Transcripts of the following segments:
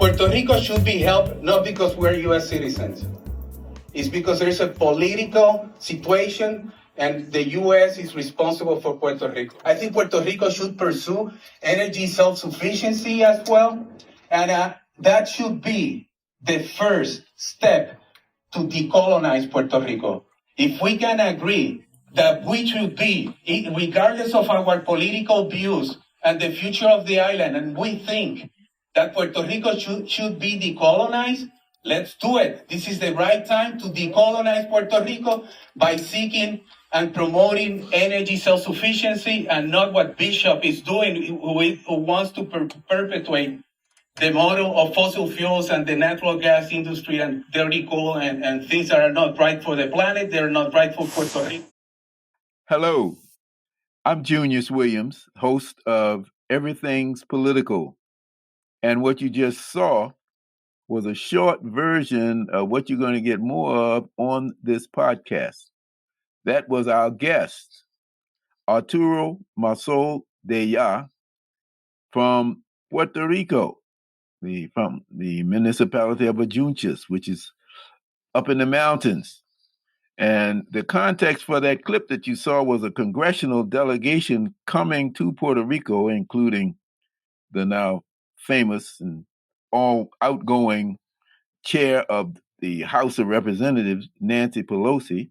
Puerto Rico should be helped not because we're U.S. citizens. It's because there's a political situation and the U.S. is responsible for Puerto Rico. I think Puerto Rico should pursue energy self-sufficiency as well. And that should be the first step to decolonize Puerto Rico. If we can agree that we should be, regardless of our political views and the future of the island, and we think that Puerto Rico should be decolonized, let's do it. This is the right time to decolonize Puerto Rico by seeking and promoting energy self-sufficiency and not what Bishop is doing, who wants to perpetuate the model of fossil fuels and the natural gas industry and dirty coal and things that are not right for the planet. They're not right for Puerto Rico. Hello, I'm Junius Williams, host of Everything's Political. And what you just saw was a short version of what you're going to get more of on this podcast. That was our guest, Arturo Masol de Ya from Puerto Rico, from the municipality of Ajunchis, which is up in the mountains. And the context for that clip that you saw was a congressional delegation coming to Puerto Rico, including the now famous and all outgoing chair of the House of Representatives, Nancy Pelosi.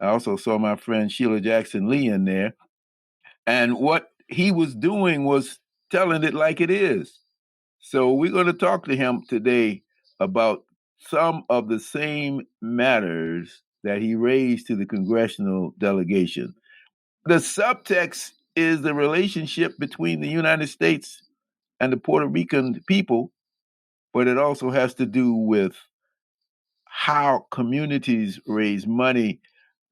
I also saw my friend Sheila Jackson Lee in there. And what he was doing was telling it like it is. So we're going to talk to him today about some of the same matters that he raised to the congressional delegation. The subtext is the relationship between the United States and the Puerto Rican people, but it also has to do with how communities raise money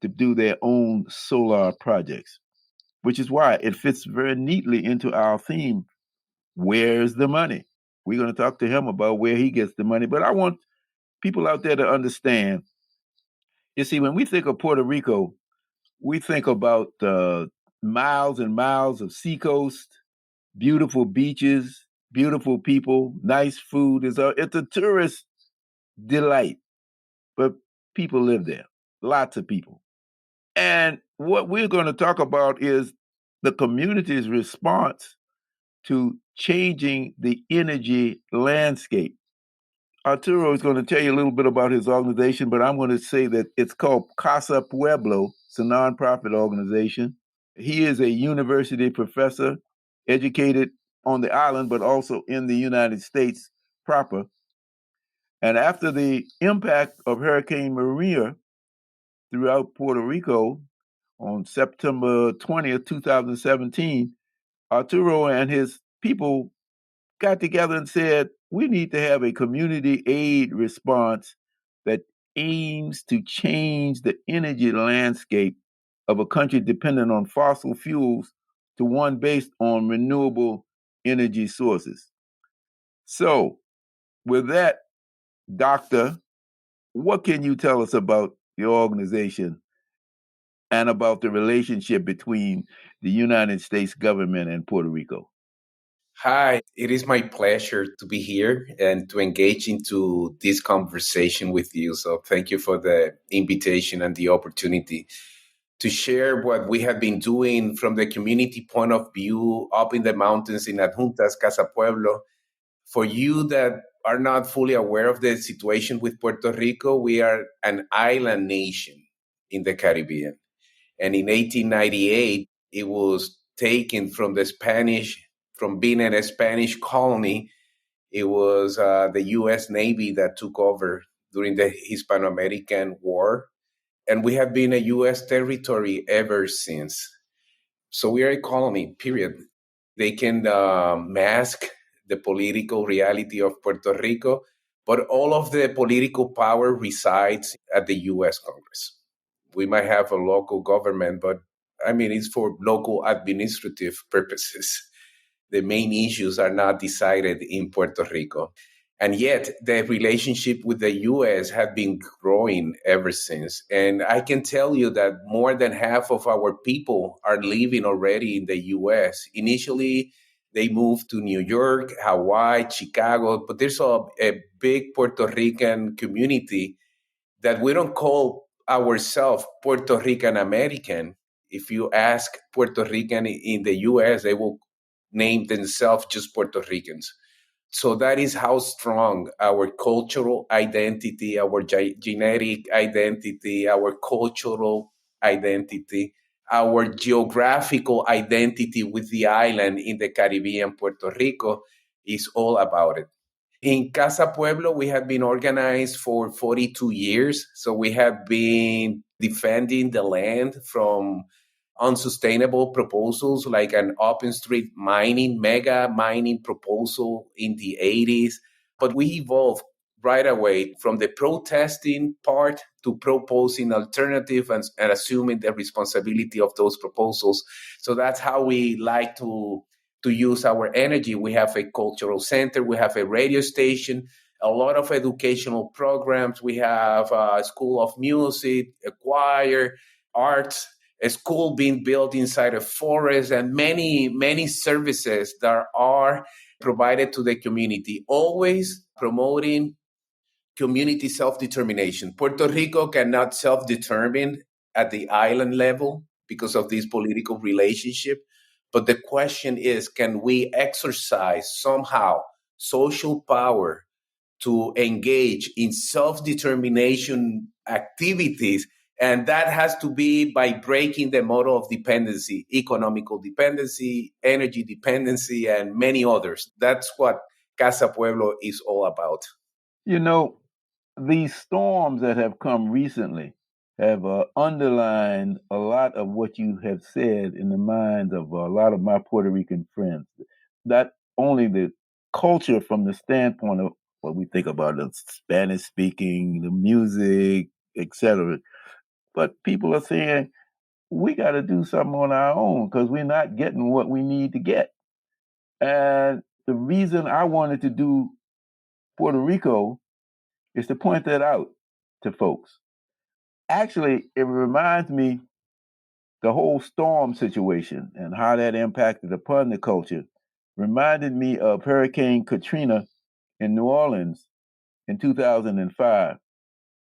to do their own solar projects, which is why it fits very neatly into our theme, where's the money? We're going to talk to him about where he gets the money, but I want people out there to understand. You see, when we think of Puerto Rico, we think about miles and miles of seacoast, beautiful beaches, beautiful people, nice food. It's a tourist delight, but people live there, lots of people. And what we're going to talk about is the community's response to changing the energy landscape. Arturo is going to tell you a little bit about his organization, but I'm going to say that it's called Casa Pueblo. It's a nonprofit organization. He is a university professor, educated on the island, but also in the United States proper. And after the impact of Hurricane Maria throughout Puerto Rico on September 20th, 2017, Arturo and his people got together and said, we need to have a community aid response that aims to change the energy landscape of a country dependent on fossil fuels to one based on renewable energy sources. So, with that, Doctor, what can you tell us about your organization and about the relationship between the United States government and Puerto Rico? Hi, it is my pleasure to be here and to engage into this conversation with you. So thank you for the invitation and the opportunity to share what we have been doing from the community point of view up in the mountains in Adjuntas, Casa Pueblo. For you that are not fully aware of the situation with Puerto Rico, we are an island nation in the Caribbean. And in 1898, it was taken from being a Spanish colony. It was the U.S. Navy that took over during the Hispano-American War. And we have been a U.S. territory ever since. So we are a colony, period. They can mask the political reality of Puerto Rico, but all of the political power resides at the U.S. Congress. We might have a local government, but it's for local administrative purposes. The main issues are not decided in Puerto Rico. And yet the relationship with the U.S. have been growing ever since. And I can tell you that more than half of our people are living already in the U.S. Initially, They moved to New York, Hawaii, Chicago, but there's a big Puerto Rican community that we don't call ourselves Puerto Rican American. If you ask Puerto Rican in the US, they will name themselves just Puerto Ricans. So that is how strong our cultural identity, our genetic identity, our cultural identity, our geographical identity with the island in the Caribbean, Puerto Rico, is all about it. In Casa Pueblo, we have been organized for 42 years. So we have been defending the land from unsustainable proposals like an open street mining, mega mining proposal in the 80s. But we evolved right away from the protesting part to proposing alternative and assuming the responsibility of those proposals. So that's how we like to use our energy. We have a cultural center, we have a radio station, a lot of educational programs. We have a school of music, a choir, arts, a school being built inside a forest, and many, many services that are provided to the community, always promoting community self-determination. Puerto Rico cannot self-determine at the island level because of this political relationship. But the question is, can we exercise somehow social power to engage in self-determination activities? And that has to be by breaking the model of dependency, economical dependency, energy dependency, and many others. That's what Casa Pueblo is all about. You know, these storms that have come recently have underlined a lot of what you have said in the minds of a lot of my Puerto Rican friends. Not only the culture from the standpoint of what we think about the Spanish speaking, the music, etc., but people are saying we got to do something on our own because we're not getting what we need to get. And the reason I wanted to do Puerto Rico is to point that out to folks. Actually, it reminds me the whole storm situation and how that impacted upon the culture reminded me of Hurricane Katrina in New Orleans in 2005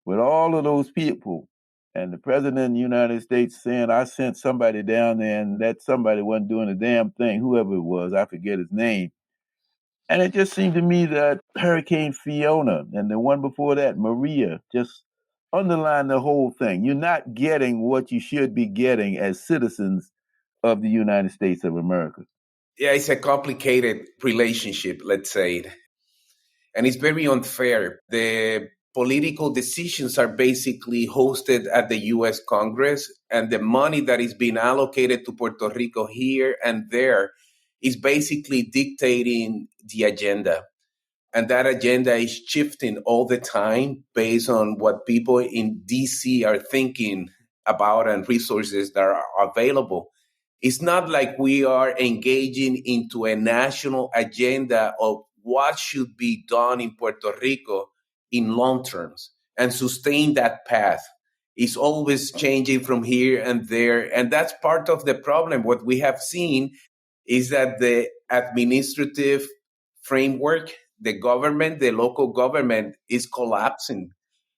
with all of those people and the president of the United States saying, I sent somebody down there and that somebody wasn't doing a damn thing, whoever it was, I forget his name. And it just seemed to me that Hurricane Fiona and the one before that, Maria, just underline the whole thing. You're not getting what you should be getting as citizens of the United States of America. Yeah, it's a complicated relationship, let's say, and it's very unfair. The political decisions are basically hosted at the US Congress, and the money that is being allocated to Puerto Rico here and there is basically dictating the agenda. And that agenda is shifting all the time based on what people in DC are thinking about and resources that are available. It's not like we are engaging into a national agenda of what should be done in Puerto Rico in long terms and sustain that path. It's always changing from here and there. And that's part of the problem. What we have seen is that the administrative framework, the government, the local government is collapsing.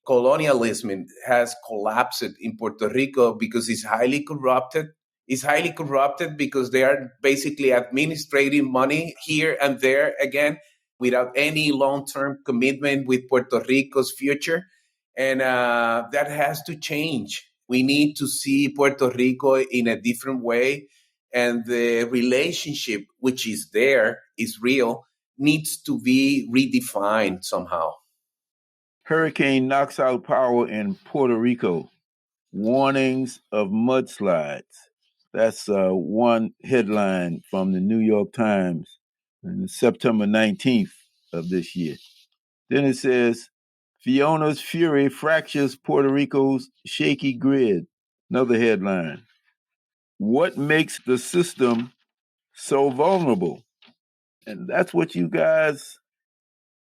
Colonialism has collapsed in Puerto Rico because it's highly corrupted. It's highly corrupted because they are basically administrating money here and there again without any long-term commitment with Puerto Rico's future. And that has to change. We need to see Puerto Rico in a different way. And the relationship, which is there, is real, needs to be redefined somehow. Hurricane knocks out power in Puerto Rico. Warnings of mudslides. That's one headline from the New York Times on September 19th of this year. Then it says, Fiona's fury fractures Puerto Rico's shaky grid. Another headline. What makes the system so vulnerable? And that's what you guys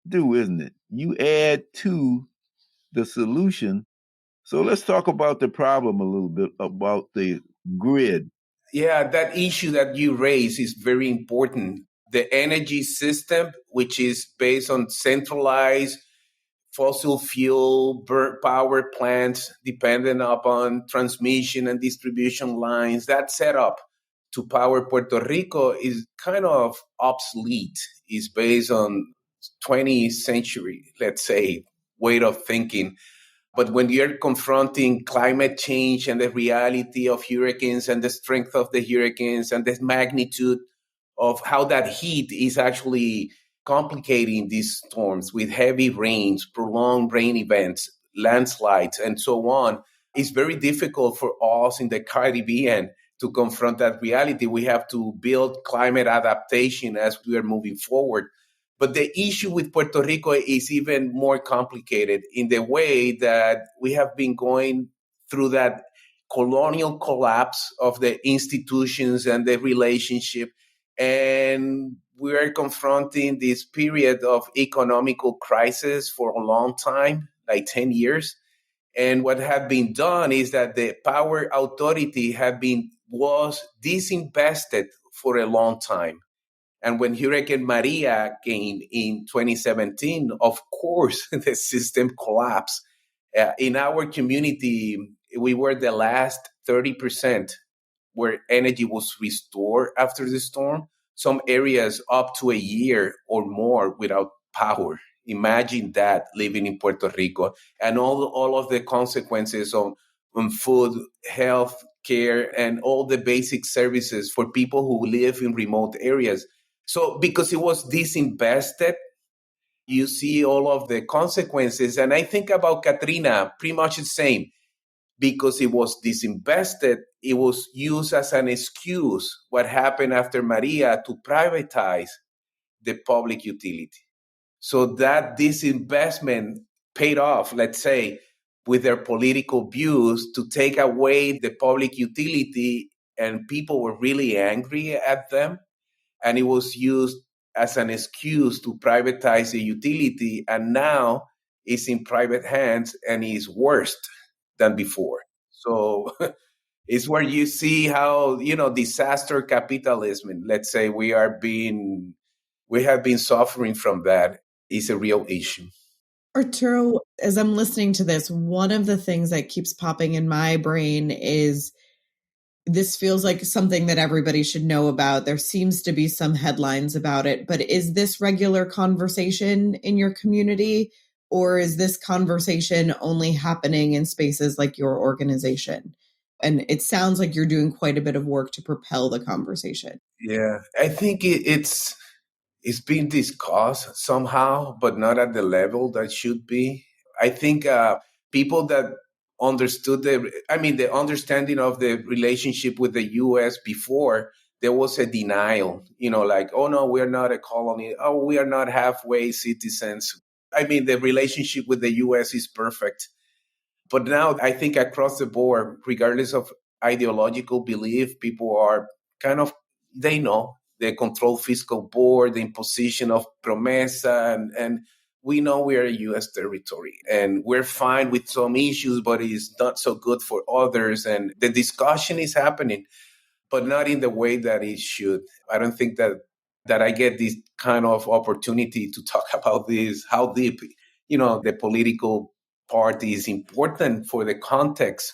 do, isn't it? You add to the solution. So let's talk about the problem a little bit, about the grid. Yeah, that issue that you raise is very important. the energy system, which is based on centralized fossil fuel power plants dependent upon transmission and distribution lines. That setup to power Puerto Rico is kind of obsolete. It's based on 20th century, let's say, way of thinking. But when you're confronting climate change and the reality of hurricanes and the strength of the hurricanes and the magnitude of how that heat is actually complicating these storms with heavy rains, prolonged rain events, landslides, and so on, it's very difficult for us in the Caribbean to confront that reality. We have to build climate adaptation as we are moving forward. But the issue with Puerto Rico is even more complicated in the way that we have been going through that colonial collapse of the institutions and the relationship. And we are confronting this period of economical crisis for a long time, like 10 years. And what had been done is that the power authority was disinvested for a long time. And when Hurricane Maria came in 2017, of course, the system collapsed. In our community, we were the last 30% where energy was restored after the storm. Some areas up to a year or more without power. Imagine that living in Puerto Rico and all of the consequences on food, health, care, and all the basic services for people who live in remote areas. So because it was disinvested, you see all of the consequences. And I think about Katrina, pretty much the same. Because it was disinvested, it was used as an excuse, what happened after Maria, to privatize the public utility. So that disinvestment paid off, let's say, with their political views to take away the public utility, and people were really angry at them. And it was used as an excuse to privatize the utility, and now it's in private hands and is worse than before. So it's where you see how, disaster capitalism, let's say, we have been suffering from that, is a real issue. Arturo, as I'm listening to this, one of the things that keeps popping in my brain is this feels like something that everybody should know about. There seems to be some headlines about it, but is this regular conversation in your community, or is this conversation only happening in spaces like your organization? And it sounds like you're doing quite a bit of work to propel the conversation. Yeah, I think it's been discussed somehow, but not at the level that should be. I think people that understood the understanding of the relationship with the U.S. before, there was a denial, like, oh no, we're not a colony. Oh, we are not halfway citizens. The relationship with the U.S. is perfect. But now I think across the board, regardless of ideological belief, people are they know the control fiscal board, the imposition of promesa, and we know we are a U.S. territory, and we're fine with some issues, but it's not so good for others. And the discussion is happening, but not in the way that it should. I don't think that I get this kind of opportunity to talk about this, how deep, the political party is important for the context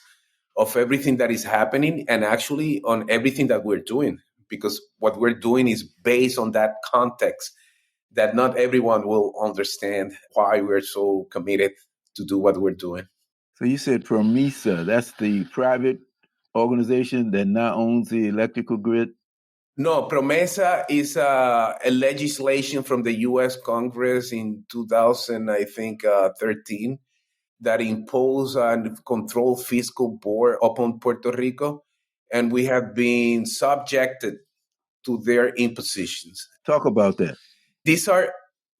of everything that is happening, and actually on everything that we're doing, because what we're doing is based on that context that not everyone will understand why we're so committed to do what we're doing. So you said PROMESA, that's the private organization that now owns the electrical grid? No, PROMESA is a legislation from the U.S. Congress in 2013 that imposed and controlled fiscal board upon Puerto Rico, and we have been subjected to their impositions. Talk about that. These are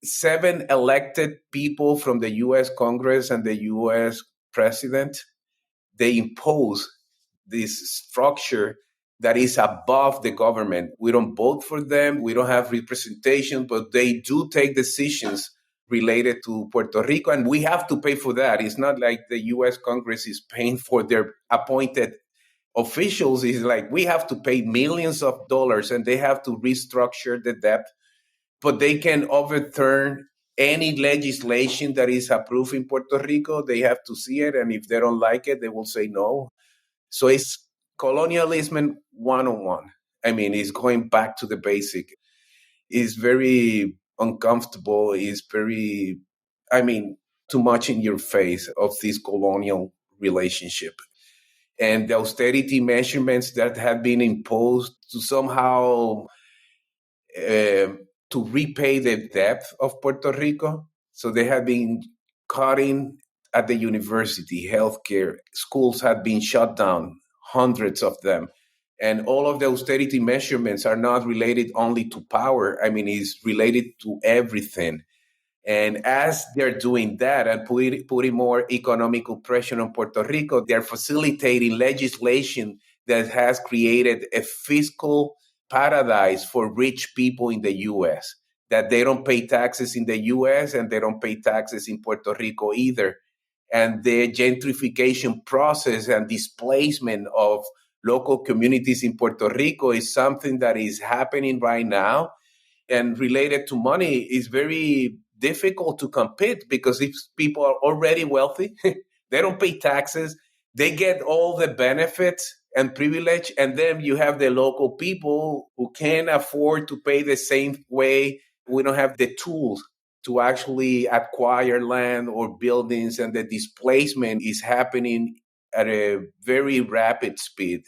7 elected people from the U.S. Congress and the U.S. President. They impose this structure that is above the government. We don't vote for them. We don't have representation, but they do take decisions related to Puerto Rico, and we have to pay for that. It's not like the U.S. Congress is paying for their appointed officials. It's like we have to pay millions of dollars, and they have to restructure the debt but they can overturn any legislation that is approved in Puerto Rico. They have to see it, and if they don't like it, they will say no. So it's colonialism 101. I mean, it's going back to the basic. It's very uncomfortable. It's very, I mean, too much in your face of this colonial relationship. And the austerity measurements that have been imposed to somehow to repay the debt of Puerto Rico. So they have been cutting at the university, healthcare, schools have been shut down, hundreds of them. And all of the austerity measurements are not related only to power. I mean, it's related to everything. And as they're doing that and putting more economical pressure on Puerto Rico, they're facilitating legislation that has created a fiscal paradise for rich people in the U.S., that they don't pay taxes in the U.S. and they don't pay taxes in Puerto Rico either. And the gentrification process and displacement of local communities in Puerto Rico is something that is happening right now. And related to money is very difficult to compete, because if people are already wealthy, they don't pay taxes, they get all the benefits and privilege, and then you have the local people who can't afford to pay the same way. We don't have the tools to actually acquire land or buildings, and the displacement is happening at a very rapid speed.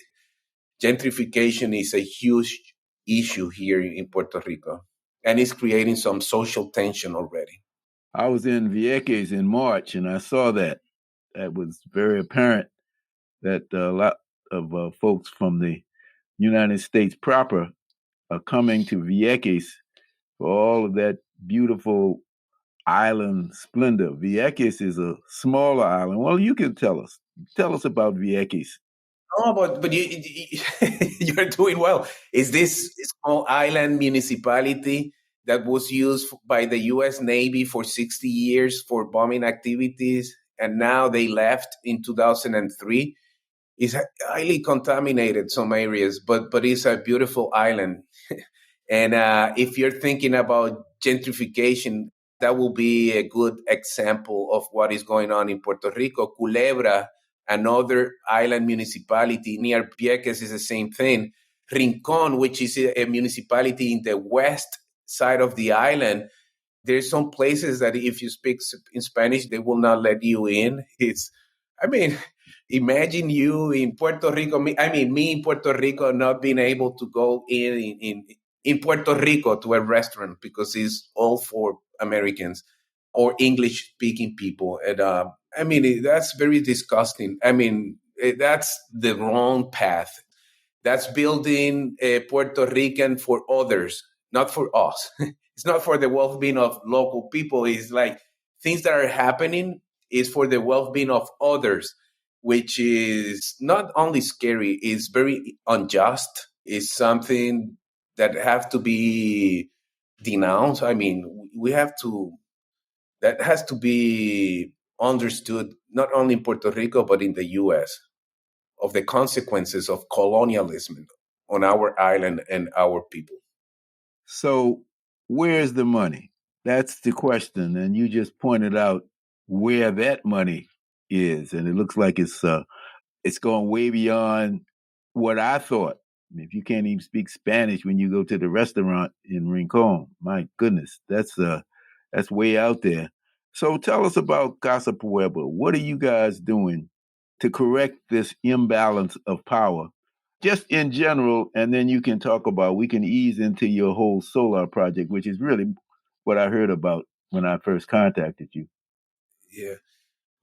Gentrification is a huge issue here in Puerto Rico, and it's creating some social tension already. I was in Vieques in March, and I saw that. That was very apparent that a lot of folks from the United States proper are coming to Vieques for all of that beautiful island splendor. Vieques is a smaller island. Well, you can tell us. Tell us about Vieques. Oh, but you're doing well. Is this small island municipality that was used by the U.S. Navy for 60 years for bombing activities, and now they left in 2003? It's highly contaminated, some areas, but it's a beautiful island. And if you're thinking about gentrification, that will be a good example of what is going on in Puerto Rico. Culebra, another island municipality near Vieques, is the same thing. Rincon, which is a municipality in the west side of the island, there's some places that if you speak in Spanish, they will not let you in. I mean, imagine you in Puerto Rico. Me in Puerto Rico not being able to go in Puerto Rico to a restaurant because it's all for Americans or English-speaking people. And that's very disgusting. That's the wrong path. That's building Puerto Rican for others, not for us. It's not for the well-being of local people. It's like things that are happening is for the well-being of others, which is not only scary, it's very unjust. It's something that have to be denounced. That has to be understood not only in Puerto Rico, but in the U.S., of the consequences of colonialism on our island and our people. So where's the money? That's the question. And you just pointed out where that money is. And it looks like it's going way beyond what I thought. If you can't even speak Spanish when you go to the restaurant in Rincon, my goodness, that's way out there. So tell us about Casa Pueblo. What are you guys doing to correct this imbalance of power, just in general? And then we can ease into your whole solar project, which is really what I heard about when I first contacted you. Yeah.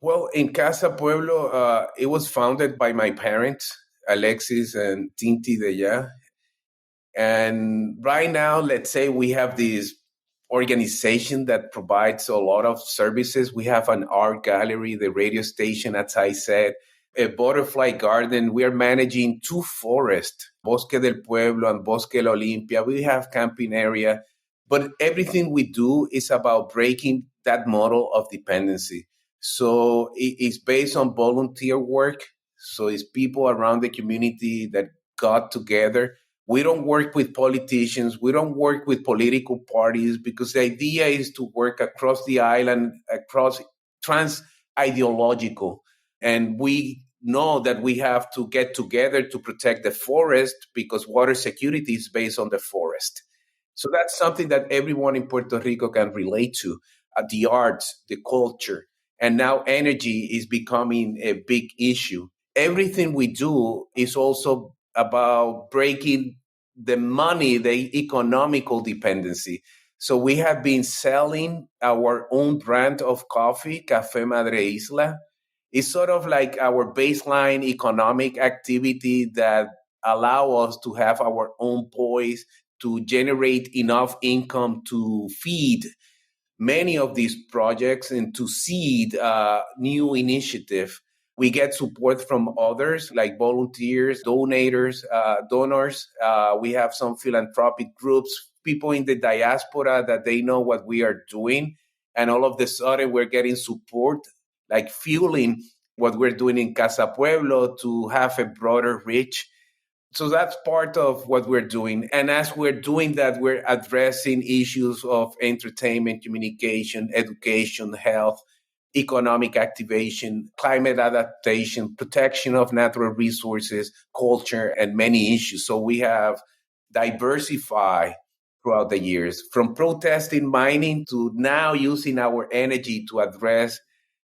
Well, in Casa Pueblo, it was founded by my parents, Alexis and Tinti de Ya. And right now, let's say we have this organization that provides a lot of services. We have an art gallery, the radio station, as I said, a butterfly garden. We are managing 2 forests, Bosque del Pueblo and Bosque La Olimpia. We have camping area. But everything we do is about breaking that model of dependency. So it's based on volunteer work. So it's people around the community that got together. We don't work with politicians. We don't work with political parties, because the idea is to work across the island, across trans-ideological. And we know that we have to get together to protect the forest, because water security is based on the forest. So that's something that everyone in Puerto Rico can relate to. The arts, the culture, and now energy is becoming a big issue. Everything we do is also about breaking the money, the economical dependency. So we have been selling our own brand of coffee, Café Madre Isla. It's sort of like our baseline economic activity that allow us to have our own voice, to generate enough income to feed many of these projects and to seed new initiative. We get support from others like volunteers, donors. We have some philanthropic groups, people in the diaspora that they know what we are doing. And all of a sudden, we're getting support, like fueling what we're doing in Casa Pueblo to have a broader reach. So that's part of what we're doing. And as we're doing that, we're addressing issues of entertainment, communication, education, health, economic activation, climate adaptation, protection of natural resources, culture, and many issues. So we have diversified throughout the years, from protesting mining to now using our energy to address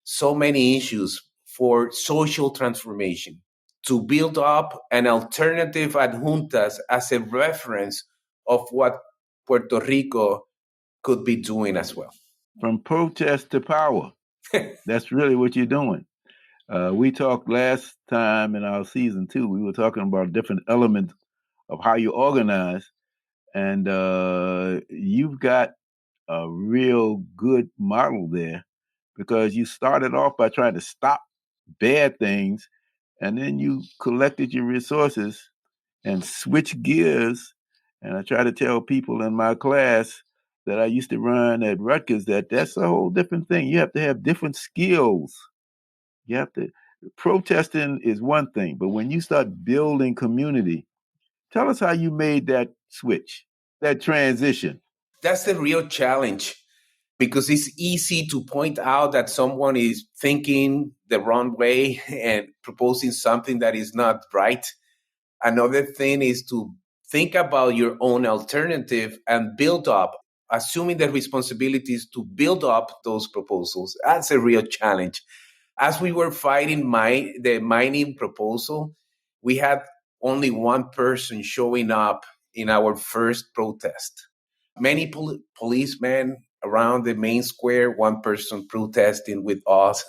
so many issues for social transformation, to build up an alternative adjuntas as a reference of what Puerto Rico could be doing as well. From protest to power. That's really what you're doing. We talked last time in our season 2, we were talking about different elements of how you organize. And you've got a real good model there, because you started off by trying to stop bad things, and then you collected your resources and switched gears. And I try to tell people in my class that I used to run at Rutgers that that's a whole different thing. You have to have different skills. You have to, protesting is one thing, but when you start building community, tell us how you made that switch, that transition. That's the real challenge, because it's easy to point out that someone is thinking the wrong way and proposing something that is not right. Another thing is to think about your own alternative and build up, assuming the responsibilities to build up those proposals. That's a real challenge. As we were fighting the mining proposal, we had only one person showing up in our first protest. Many policemen around the main square, one person protesting with us.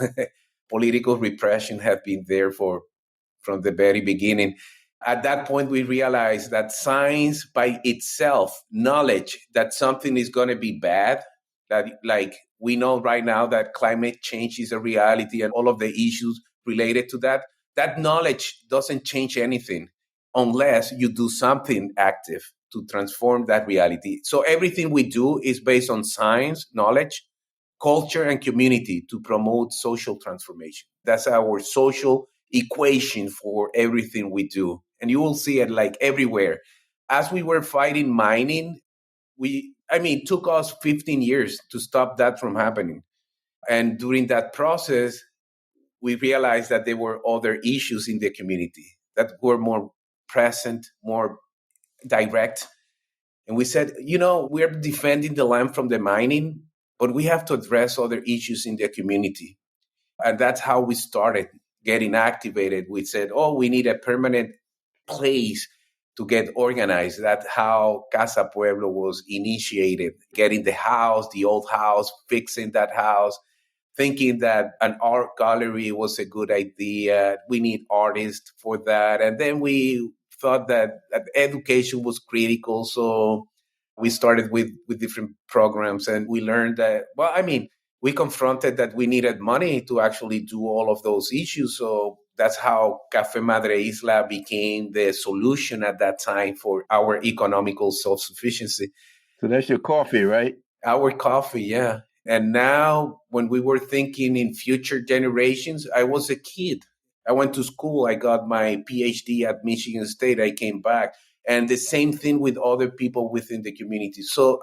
Political repression have been there from the very beginning. At that point, we realized that science by itself, knowledge that something is going to be bad, that like we know right now that climate change is a reality and all of the issues related to that, that knowledge doesn't change anything unless you do something active to transform that reality. So everything we do is based on science, knowledge, culture, and community to promote social transformation. That's our social equation for everything we do. And you will see it like everywhere. As we were fighting mining, it took us 15 years to stop that from happening. And during that process, we realized that there were other issues in the community that were more present, more direct. And we said, we're defending the land from the mining, but we have to address other issues in the community. And that's how we started getting activated. We said, we need a permanent place to get organized. That's how Casa Pueblo was initiated, getting the old house, fixing that house, thinking that an art gallery was a good idea. We need artists for that. And then we thought that education was critical. So we started with different programs, and we learned that, we confronted that we needed money to actually do all of those issues. So that's how Café Madre Isla became the solution at that time for our economical self-sufficiency. So that's your coffee, right? Our coffee, yeah. And now when we were thinking in future generations, I was a kid. I went to school. I got my PhD at Michigan State. I came back. And the same thing with other people within the community. So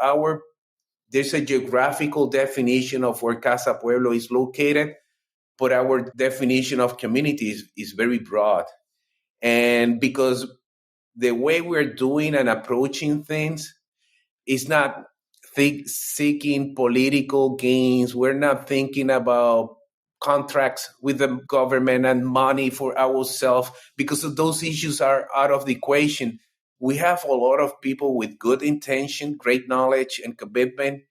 there's a geographical definition of where Casa Pueblo is located, but our definition of community is very broad. And because the way we're doing and approaching things is not seeking political gains. We're not thinking about contracts with the government and money for ourselves because of those issues are out of the equation. We have a lot of people with good intention, great knowledge and commitment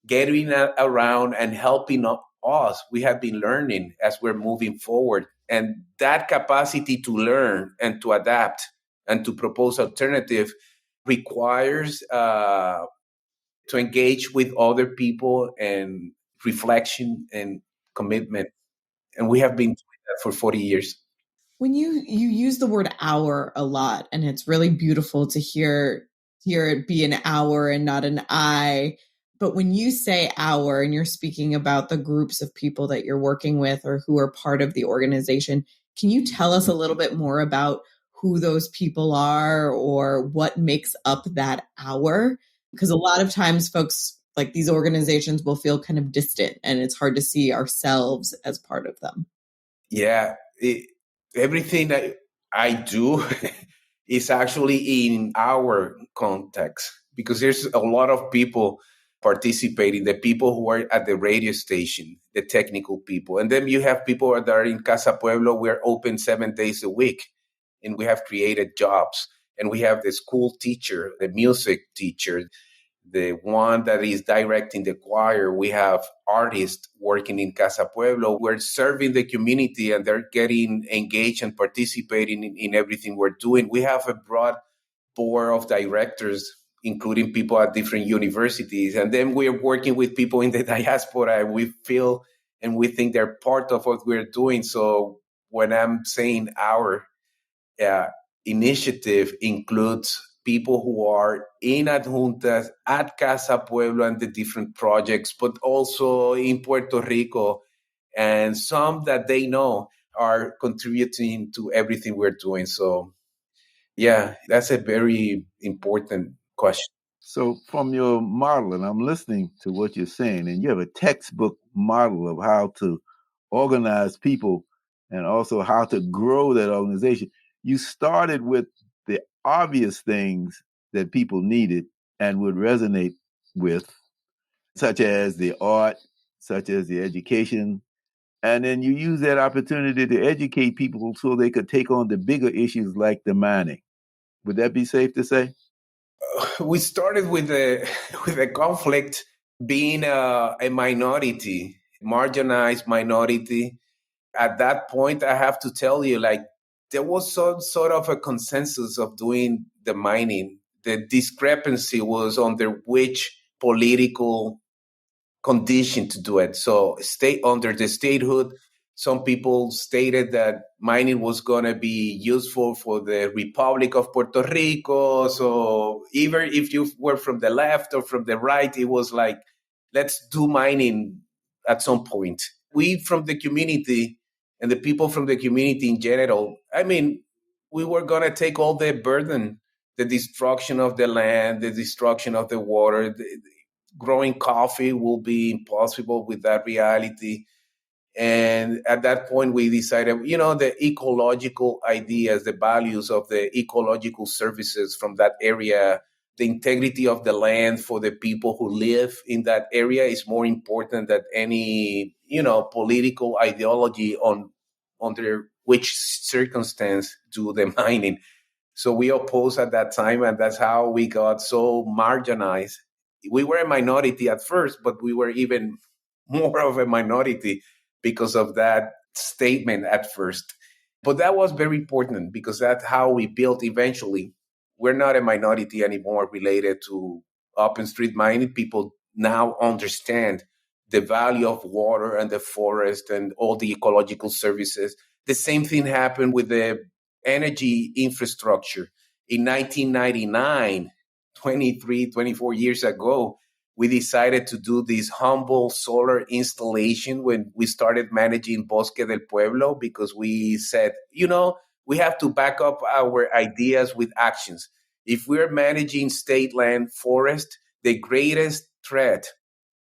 getting around and helping us. We have been learning as we're moving forward. And that capacity to learn and to adapt and to propose alternative requires to engage with other people and reflection and commitment. And we have been doing that for 40 years. When you use the word hour a lot, and it's really beautiful to hear it be an hour and not an I. But when you say hour and you're speaking about the groups of people that you're working with or who are part of the organization, can you tell us a little bit more about who those people are or what makes up that hour? Because a lot of times folks like these organizations will feel kind of distant and it's hard to see ourselves as part of them. Yeah. Everything that I do is actually in our context because there's a lot of people participating, the people who are at the radio station, the technical people. And then you have people that are in Casa Pueblo. We're open 7 days a week and we have created jobs. And we have the school teacher, the music teacher, the one that is directing the choir. We have artists working in Casa Pueblo. We're serving the community and they're getting engaged and participating in everything we're doing. We have a broad board of directors, including people at different universities. And then we're working with people in the diaspora and we feel and we think they're part of what we're doing. So when I'm saying our initiative includes people who are in adjuntas at Casa Pueblo and the different projects, but also in Puerto Rico, and some that they know are contributing to everything we're doing. So, yeah, that's a very important question. So, from your model, and I'm listening to what you're saying, and you have a textbook model of how to organize people and also how to grow that organization. You started with the obvious things that people needed and would resonate with, such as the art, such as the education. And then you use that opportunity to educate people so they could take on the bigger issues like the mining. Would that be safe to say? We started with a conflict being a minority, marginalized minority. At that point, I have to tell you, like, there was some sort of a consensus of doing the mining. The discrepancy was under which political condition to do it. So under the statehood, some people stated that mining was going to be useful for the Republic of Puerto Rico. So even if you were from the left or from the right, it was like, let's do mining at some point. We from the community and the people from the community in general, I mean, we were going to take all the burden, the destruction of the land, the destruction of the water. Growing coffee will be impossible with that reality. And at that point, we decided, the ecological ideas, the values of the ecological services from that area, the integrity of the land for the people who live in that area is more important than any, political ideology under which circumstance do the mining. So we opposed at that time, and that's how we got so marginalized. We were a minority at first, but we were even more of a minority because of that statement at first. But that was very important because that's how we built eventually. We're not a minority anymore related to open street mining. People now understand the value of water and the forest and all the ecological services. The same thing happened with the energy infrastructure. In 1999, 24 years ago, we decided to do this humble solar installation when we started managing Bosque del Pueblo because we said, we have to back up our ideas with actions. If we're managing state land, forest, the greatest threat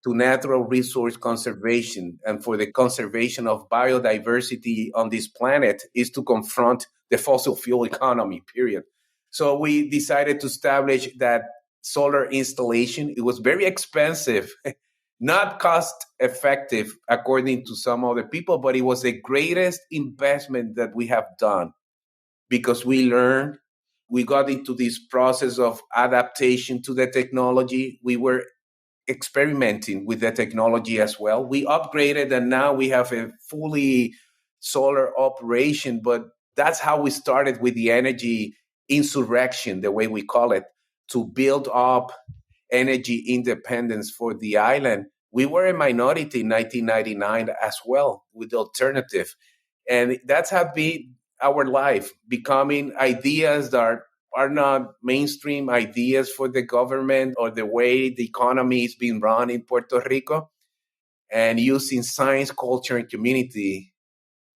to natural resource conservation and for the conservation of biodiversity on this planet is to confront the fossil fuel economy, period. So we decided to establish that solar installation. It was very expensive, not cost effective according to some other people, but it was the greatest investment that we have done because we learned, we got into this process of adaptation to the technology. We were experimenting with the technology as well. We upgraded and now we have a fully solar operation, but that's how we started with the energy insurrection, the way we call it, to build up energy independence for the island. We were a minority in 1999 as well with the alternative. And that's have been our life, becoming ideas that are not mainstream ideas for the government or the way the economy is being run in Puerto Rico, and using science, culture, and community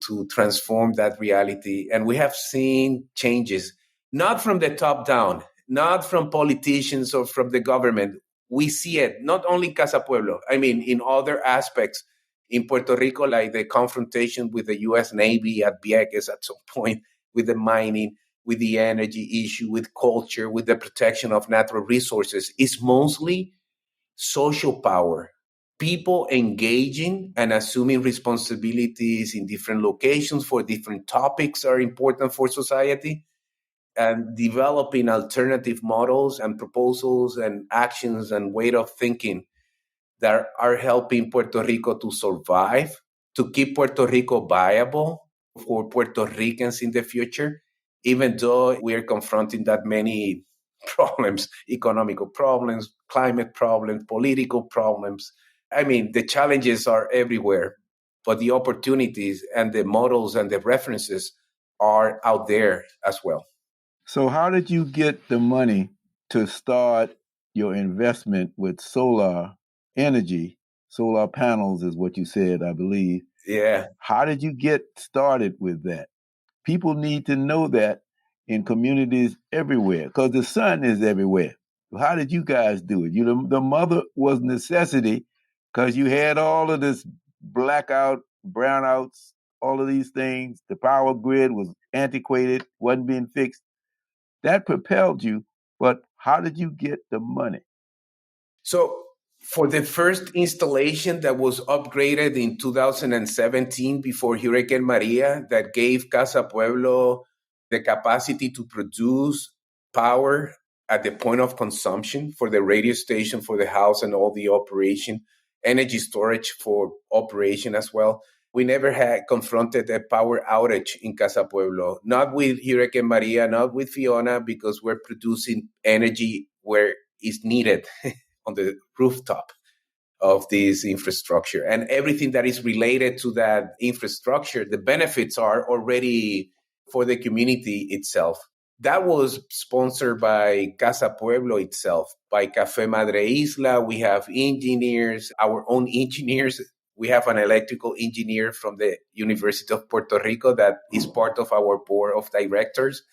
to transform that reality. And we have seen changes, not from the top down, not from politicians or from the government. We see it not only Casa Pueblo, I mean, in other aspects in Puerto Rico, like the confrontation with the U.S. Navy at Vieques at some point, with the mining, with the energy issue, with culture, with the protection of natural resources, is mostly social power. People engaging and assuming responsibilities in different locations for different topics are important for society, and developing alternative models and proposals and actions and way of thinking that are helping Puerto Rico to survive, to keep Puerto Rico viable for Puerto Ricans in the future, even though we are confronting that many problems, economical problems, climate problems, political problems. I mean, the challenges are everywhere, but the opportunities and the models and the references are out there as well. So how did you get the money to start your investment with solar energy? Solar panels is what you said, I believe. Yeah. How did you get started with that? People need to know that in communities everywhere, because the sun is everywhere. How did you guys do it? The mother was necessity, because you had all of this blackout, brownouts, all of these things. The power grid was antiquated, wasn't being fixed. That propelled you, but how did you get the money? So for the first installation that was upgraded in 2017 before Hurricane Maria, that gave Casa Pueblo the capacity to produce power at the point of consumption for the radio station, for the house and all the operation, energy storage for operation as well. We never had confronted a power outage in Casa Pueblo, not with Hurricane Maria, not with Fiona, because we're producing energy where it's needed on the rooftop of this infrastructure. And everything that is related to that infrastructure, the benefits are already for the community itself. That was sponsored by Casa Pueblo itself, by Café Madre Isla. We have engineers, our own engineers. We have an electrical engineer from the University of Puerto Rico that is part of our board of directors.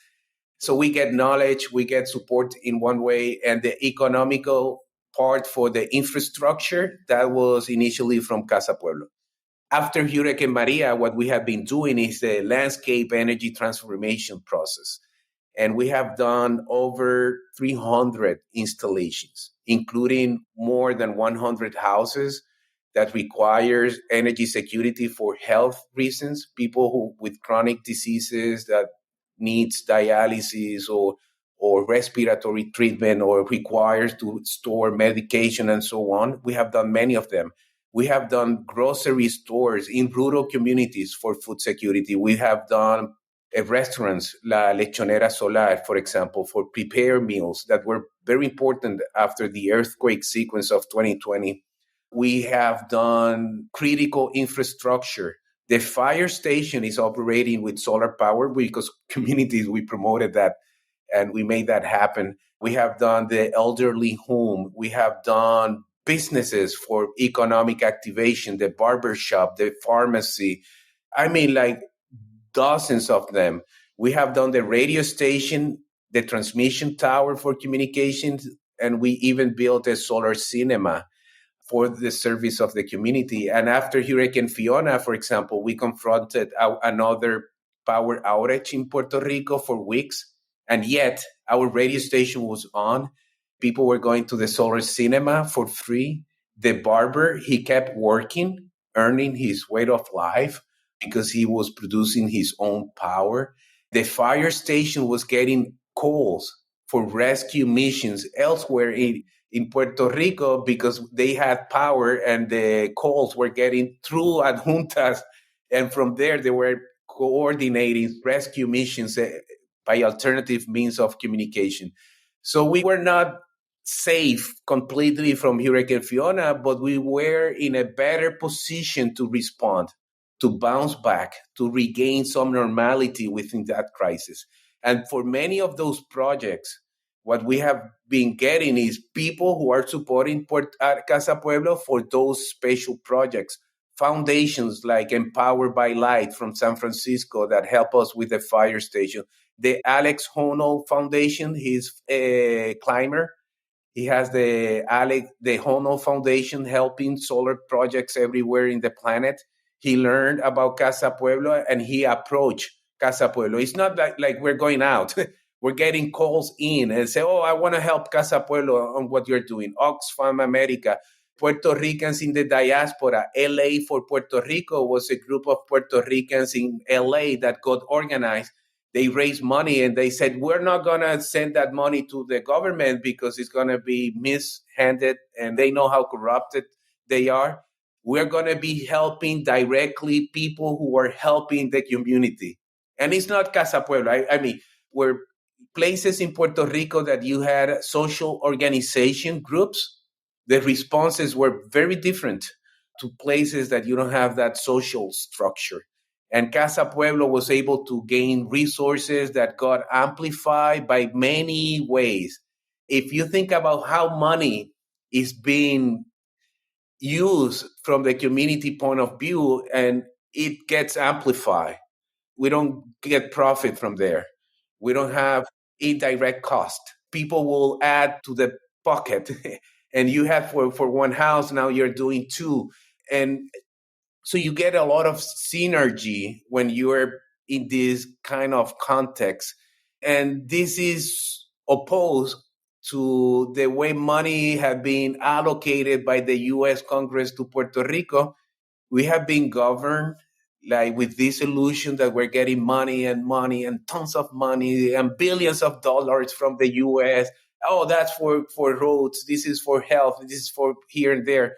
So we get knowledge, we get support in one way, and the economical part for the infrastructure, that was initially from Casa Pueblo. After Hurricane Maria, what we have been doing is the landscape energy transformation process. And we have done over 300 installations, including more than 100 houses that requires energy security for health reasons, people who with chronic diseases that needs dialysis or respiratory treatment or requires to store medication and so on. We have done many of them. We have done grocery stores in rural communities for food security. We have done restaurants, La Lechonera Solar, for example, for prepared meals that were very important after the earthquake sequence of 2020. We have done critical infrastructure. The fire station is operating with solar power because communities, we promoted that and we made that happen. We have done the elderly home. We have done businesses for economic activation, the barber shop, the pharmacy. I mean, like dozens of them. We have done the radio station the transmission tower for communications, and we even built a solar cinema for the service of the community. And after Hurricane Fiona, for example, we confronted another power outage in Puerto Rico for weeks, and yet our radio station was on. People were going to the solar cinema for free. The barber, he kept working, earning his way of life because he was producing his own power. The fire station was getting calls for rescue missions elsewhere in Puerto Rico because they had power and the calls were getting through adjuntas. And from there, they were coordinating rescue missions by alternative means of communication. So we were not safe completely from Hurricane Fiona, but we were in a better position to respond, to bounce back, to regain some normality within that crisis. And for many of those projects, what we have been getting is people who are supporting Casa Pueblo for those special projects. Foundations like Empowered by Light from San Francisco that help us with the fire station. The Alex Honnold Foundation, he's a climber. He has the Honnold Foundation helping solar projects everywhere in the planet. He learned about Casa Pueblo and he approached Casa Pueblo. It's not like we're going out. We're getting calls in and say, oh, I want to help Casa Pueblo on what you're doing. Oxfam America, Puerto Ricans in the diaspora. LA for Puerto Rico was a group of Puerto Ricans in LA that got organized. They raised money and they said, we're not going to send that money to the government because it's going to be mishanded and they know how corrupted they are. We're going to be helping directly people who are helping the community. And it's not Casa Pueblo. I mean, we're places in Puerto Rico that you had social organization groups, the responses were very different to places that you don't have that social structure. And Casa Pueblo was able to gain resources that got amplified by many ways. If you think about how money is being used from the community point of view and it gets amplified, we don't get profit from there. We don't have indirect cost. People will add to the bucket and you have for one house, now you're doing two. And so you get a lot of synergy when you're in this kind of context. And this is opposed to the way money had been allocated by the U.S. Congress to Puerto Rico. We have been governed like with this illusion that we're getting money and tons of money and billions of dollars from the U.S. Oh, that's for roads. This is for health. This is for here and there.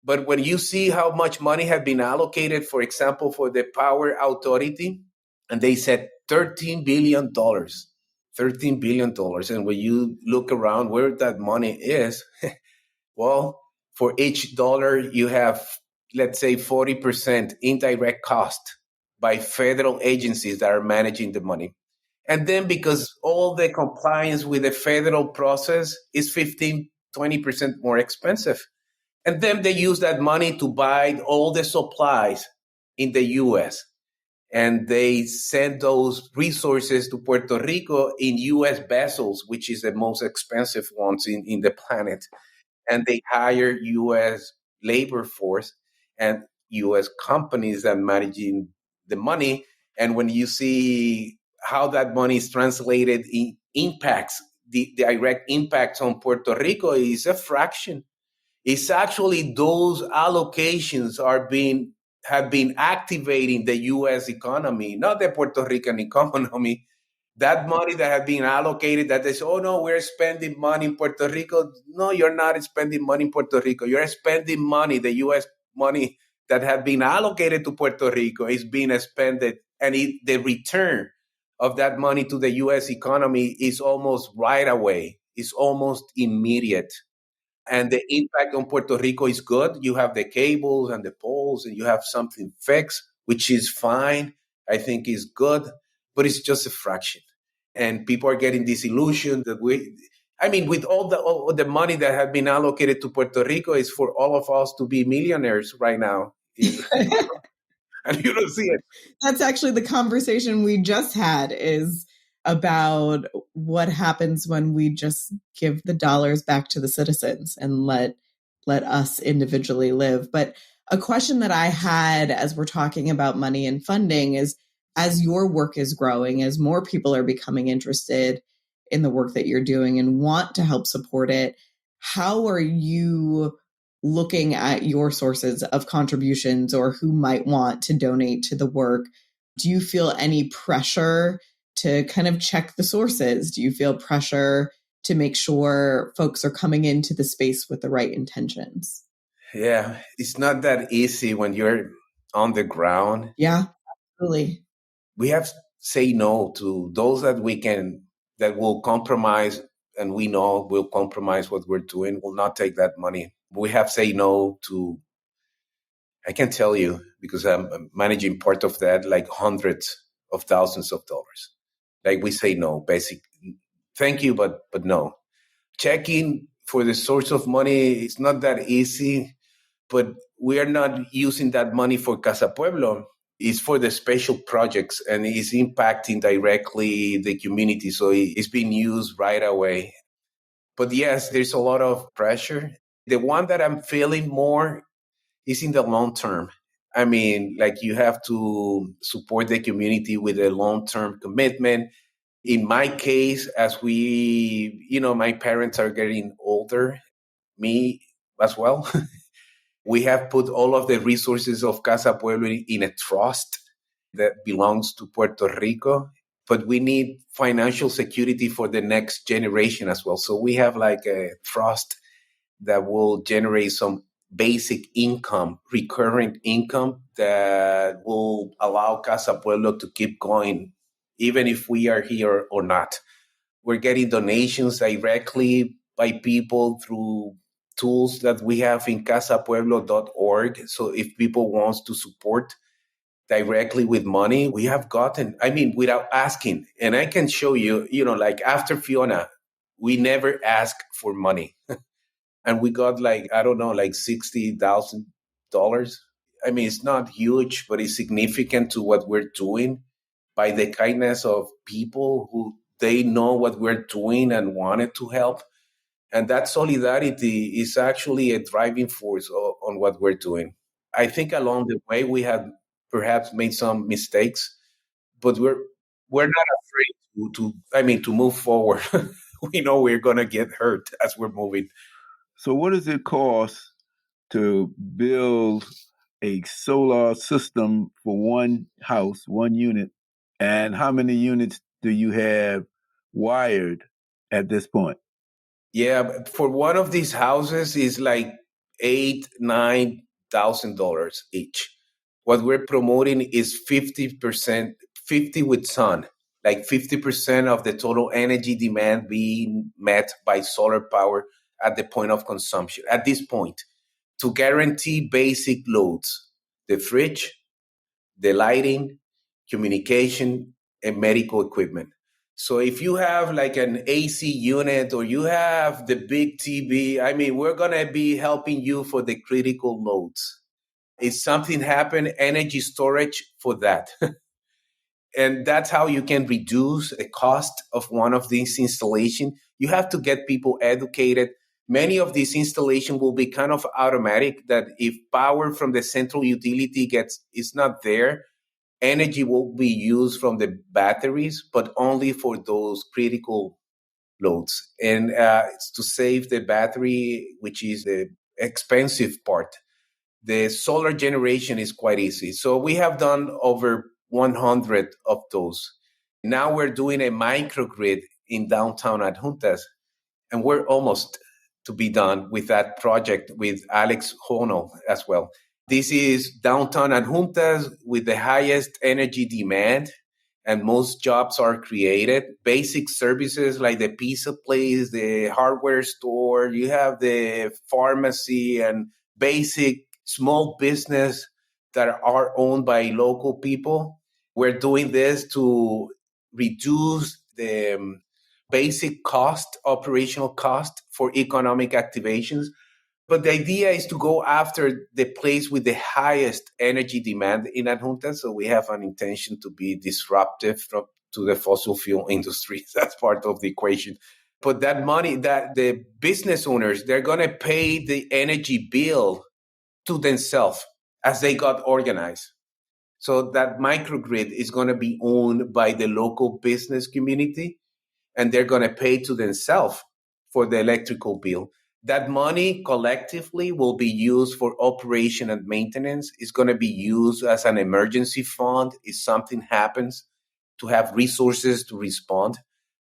But when you see how much money had been allocated, for example, for the Power Authority, and they said $13 billion. $13 billion. And when you look around where that money is, well, for each dollar, you have, let's say, 40% indirect cost by federal agencies that are managing the money. And then because all the compliance with the federal process is 15, 20% more expensive. And then they use that money to buy all the supplies in the U.S. And they send those resources to Puerto Rico in U.S. vessels, which is the most expensive ones in the planet. And they hire U.S. labor force and U.S. companies that managing the money. And when you see how that money is translated in impacts, the direct impacts on Puerto Rico is a fraction. It's actually those allocations have been activating the U.S. economy, not the Puerto Rican economy. That money that has been allocated, that they say, oh no, we're spending money in Puerto Rico. No, you're not spending money in Puerto Rico. You're spending money, the U.S. money that has been allocated to Puerto Rico is being expended. And the return of that money to the U.S. economy is almost right away. It's almost immediate. And the impact on Puerto Rico is good. You have the cables and the poles and you have something fixed, which is fine. I think is good, but it's just a fraction. And people are getting disillusioned that with all the money that has been allocated to Puerto Rico is for all of us to be millionaires right now. And you don't see it. That's actually the conversation we just had is about what happens when we just give the dollars back to the citizens and let us individually live. But a question that I had as we're talking about money and funding is, as your work is growing, as more people are becoming interested in the work that you're doing and want to help support it, how are you looking at your sources of contributions or who might want to donate to the work? Do you feel any pressure to kind of check the sources? Do you feel pressure to make sure folks are coming into the space with the right intentions? Yeah, it's not that easy when you're on the ground. Yeah, really. We have to say no to those that will compromise, and we know will compromise what we're doing, will not take that money. We have to say no to, I can tell you, because I'm managing part of that, like hundreds of thousands of dollars. Like we say no, basic, thank you, but no. Checking for the source of money is not that easy, but we are not using that money for Casa Pueblo. It's for the special projects, and it's impacting directly the community. So it's being used right away. But yes, there's a lot of pressure. The one that I'm feeling more is in the long term. I mean, like you have to support the community with a long-term commitment. In my case, as my parents are getting older, me as well. We have put all of the resources of Casa Pueblo in a trust that belongs to Puerto Rico, but we need financial security for the next generation as well. So we have like a trust that will generate some basic income, recurring income that will allow Casa Pueblo to keep going, even if we are here or not. We're getting donations directly by people through tools that we have in casapueblo.org. So if people want to support directly with money, we have gotten, without asking. And I can show you, like after Fiona, we never ask for money. And we got like, I don't know, like $60,000. It's not huge, but it's significant to what we're doing by the kindness of people who they know what we're doing and wanted to help. And that solidarity is actually a driving force on what we're doing. I think along the way we have perhaps made some mistakes, but we're not afraid to move forward. We know we're gonna get hurt as we're moving. So what does it cost to build a solar system for one house, one unit? And how many units do you have wired at this point? Yeah, for one of these houses is like $8,000-9,000 each. What we're promoting is 50%, 50 with sun, like 50% of the total energy demand being met by solar power at the point of consumption, at this point, to guarantee basic loads, the fridge, the lighting, communication, and medical equipment. So if you have like an AC unit or you have the big TV, we're going to be helping you for the critical loads. If something happen, energy storage for that. And that's how you can reduce the cost of one of these installations. You have to get people educated. Many of these installations will be kind of automatic, that if power from the central utility is not there, energy will be used from the batteries, but only for those critical loads. And it's to save the battery, which is the expensive part. The solar generation is quite easy. So we have done over 100 of those. Now we're doing a microgrid in downtown Adjuntas, and we're almost to be done with that project with Alex Hono as well. This is downtown Adjuntas with the highest energy demand, and most jobs are created. Basic services like the pizza place, the hardware store, you have the pharmacy, and basic small business that are owned by local people. We're doing this to reduce the basic cost, operational cost for economic activations. But the idea is to go after the place with the highest energy demand in Adjuntas. So we have an intention to be disruptive to the fossil fuel industry. That's part of the equation. But that money that the business owners, they're going to pay the energy bill to themselves as they got organized. So that microgrid is going to be owned by the local business community, and they're going to pay to themselves for the electrical bill. That money collectively will be used for operation and maintenance. It's going to be used as an emergency fund if something happens, to have resources to respond.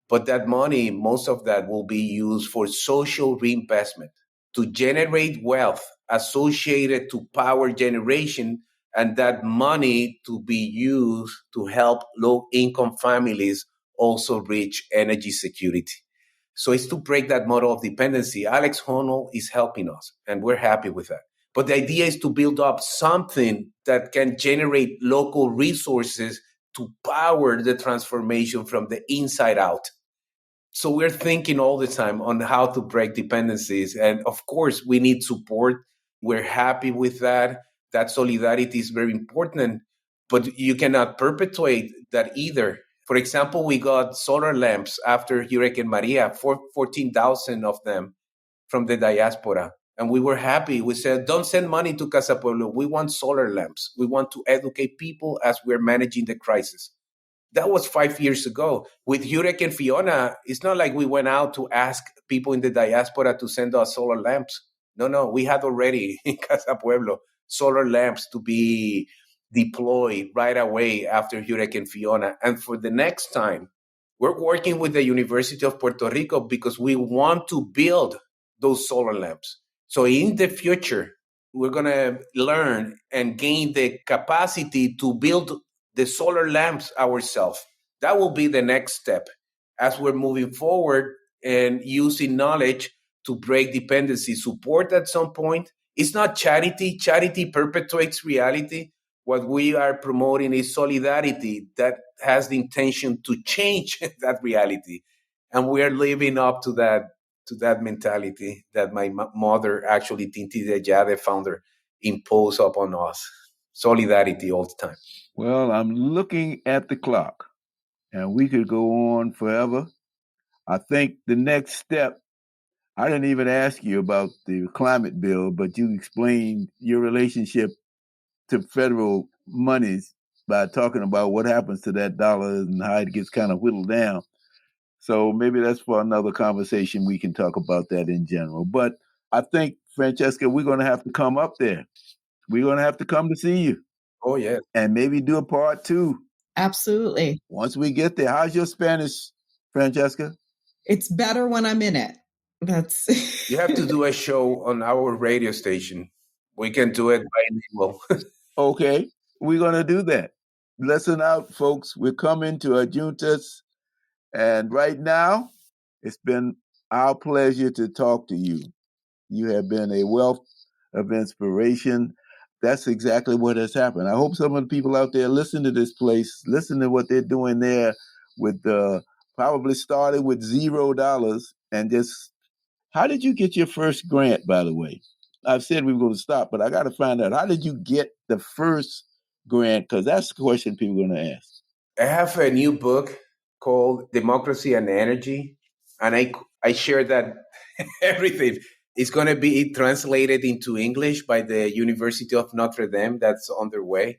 But that money, most of that will be used for social reinvestment, to generate wealth associated to power generation, and that money to be used to help low-income families also reach energy security. So it's to break that model of dependency. Alex Honnold is helping us, and we're happy with that. But the idea is to build up something that can generate local resources to power the transformation from the inside out. So we're thinking all the time on how to break dependencies. And of course, we need support. We're happy with that. That solidarity is very important, but you cannot perpetuate that either. For example, we got solar lamps after Hurricane Maria, 14,000 of them from the diaspora. And we were happy. We said, don't send money to Casa Pueblo. We want solar lamps. We want to educate people as we're managing the crisis. That was 5 years ago. With Hurricane Fiona, it's not like we went out to ask people in the diaspora to send us solar lamps. No, we had already in Casa Pueblo solar lamps to be deployed right away after Hurricane Fiona. And for the next time, we're working with the University of Puerto Rico because we want to build those solar lamps. So in the future, we're going to learn and gain the capacity to build the solar lamps ourselves. That will be the next step as we're moving forward and using knowledge to break dependency. Support at some point. It's not charity. Charity perpetuates reality. What we are promoting is solidarity that has the intention to change that reality. And we are living up to that mentality that my mother, actually, Tinti de Jade, founder, imposed upon us. Solidarity all the time. Well, I'm looking at the clock, and we could go on forever. I think the next step, I didn't even ask you about the climate bill, but you explained your relationship to federal monies by talking about what happens to that dollar and how it gets kind of whittled down. So maybe that's for another conversation. We can talk about that in general. But I think, Francesca, we're going to have to come up there. We're going to have to come to see you. Oh, yeah. And maybe do a part 2. Absolutely. Once we get there. How's your Spanish, Francesca? It's better when I'm in it. That's You have to do a show on our radio station. We can do it bilingual. Okay, we're going to do that. Listen out, folks. We're coming to Adjuntas. And right now, it's been our pleasure to talk to you. You have been a wealth of inspiration. That's exactly what has happened. I hope some of the people out there listen to this place, listen to what they're doing there with probably started with $0 and just, how did you get your first grant, by the way? I've said we were going to stop, but I got to find out, how did you get the first grant? Because that's the question people are going to ask. I have a new book called Democracy and Energy, and I share that everything. It's going to be translated into English by the University of Notre Dame. That's on their way.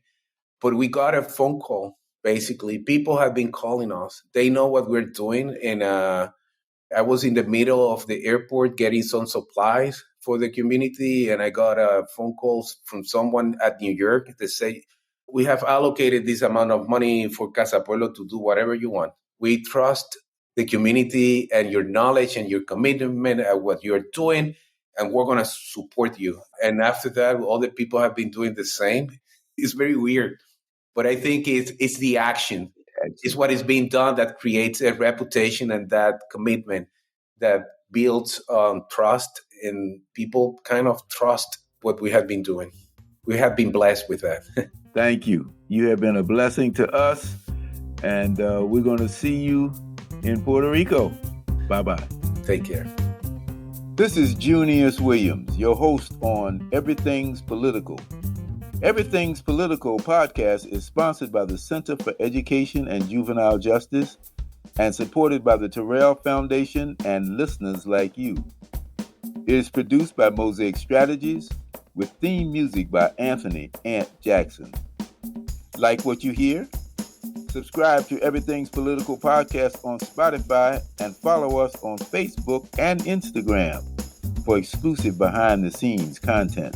But we got a phone call, basically. People have been calling us. They know what we're doing. And I was in the middle of the airport getting some supplies for the community. And I got a phone call from someone at New York to say, we have allocated this amount of money for Casa Pueblo to do whatever you want. We trust the community and your knowledge and your commitment at what you're doing, and we're going to support you. And after that, all the people have been doing the same. It's very weird, but I think it's the action. It's what is being done that creates a reputation and that commitment that builds trust, and people kind of trust what we have been doing. We have been blessed with that. Thank you. You have been a blessing to us, and we're going to see you in Puerto Rico. Bye-bye. Take care. This is Junius Williams, your host on Everything's Political. Everything's Political podcast is sponsored by the Center for Education and Juvenile Justice and supported by the Terrell Foundation and listeners like you. It is produced by Mosaic Strategies with theme music by Anthony Ant Jackson. Like what you hear? Subscribe to Everything's Political podcast on Spotify and follow us on Facebook and Instagram for exclusive behind-the-scenes content.